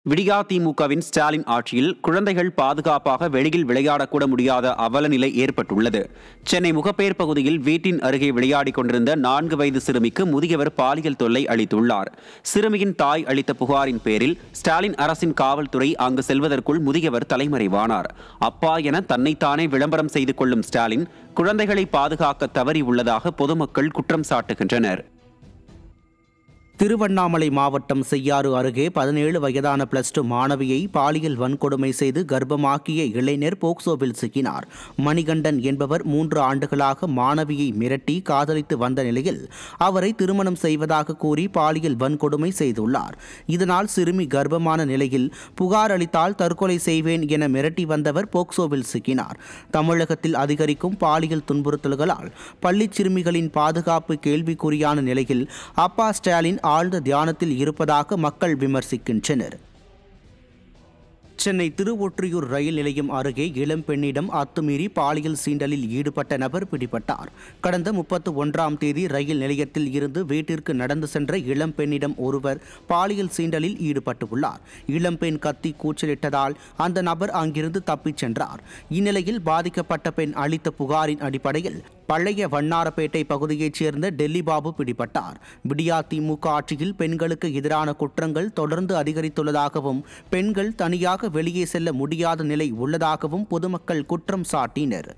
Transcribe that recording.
விடியா திமுகவின் ஸ்டாலின் ஆட்சியில் குழந்தைகள் பாதுகாப்பாக வெளியில் விளையாடக்கூட முடியாத அவல நிலை ஏற்பட்டுள்ளது. சென்னை முகப்பேர் பகுதியில் வீட்டின் அருகே விளையாடிக் கொண்டிருந்த 4 வயது சிறுமிக்கு முதியவர் பாலியல் தொல்லை அளித்துள்ளார். சிறுமியின் தாய் அளித்த புகாரின் பேரில் ஸ்டாலின் அரசின் காவல்துறை அங்கு செல்வதற்குள் முதியவர் தலைமறைவானார். அப்பா என தன்னைத்தானே விளம்பரம் செய்து கொள்ளும் ஸ்டாலின் குழந்தைகளை பாதுகாக்க தவறியுள்ளதாக பொதுமக்கள் குற்றம் சாட்டுகின்றனர். திருவண்ணாமலை மாவட்டம் செய்யாறு அருகே 17 வயதான +2 மாணவியை பாலியல் வன்கொடுமை செய்து கர்ப்பமாக்கிய இளைஞர் போக்சோவில் சிக்கினார். மணிகண்டன் என்பவர் 3 ஆண்டுகளாக மாணவியை மிரட்டி காதலித்து வந்த நிலையில் அவரை திருமணம் செய்வதாக கூறி பாலியல் வன்கொடுமை செய்துள்ளார். இதனால் சிறுமி கர்ப்பமான நிலையில் புகார் அளித்தால் தற்கொலை செய்வேன் என மிரட்டி வந்தவர் போக்சோவில் சிக்கினார். தமிழகத்தில் அதிகரிக்கும் பாலியல் துன்புறுத்தல்களால் பள்ளி சிறுமிகளின் பாதுகாப்பு கேள்விக்குறியான நிலையில் அப்பா ஸ்டாலின் ஆழ்ந்த தியானத்தில் இருப்பதாக மக்கள் விமர்சிக்கின்றனர். சென்னை திருவொற்றியூர் ரயில் நிலையம் அருகே இளம்பெண்ணிடம் அத்துமீறி பாலியல் சீண்டலில் ஈடுபட்ட நபர் பிடிபட்டார். கடந்த 31ஆம் தேதி ரயில் நிலையத்தில் இருந்து வீட்டிற்கு நடந்து சென்ற இளம்பெண்ணிடம் ஒருவர் பாலியல் சீண்டலில் ஈடுபட்டுள்ளார். இளம்பெண் கத்தி கூச்சலிட்டதால் அந்த நபர் அங்கிருந்து தப்பிச் சென்றார். இந்நிலையில் பாதிக்கப்பட்ட பெண் அளித்த புகாரின் அடிப்படையில் பழைய வண்ணாரப்பேட்டை பகுதியைச் சேர்ந்த டெல்லி பாபு பிடிபட்டார். விடியா திமுக ஆட்சியில் பெண்களுக்கு எதிரான குற்றங்கள் தொடர்ந்து அதிகரித்துள்ளதாகவும் பெண்கள் தனியாக வெளியே செல்ல முடியாத நிலை உள்ளதாகவும் பொதுமக்கள் குற்றம் சாட்டினர்.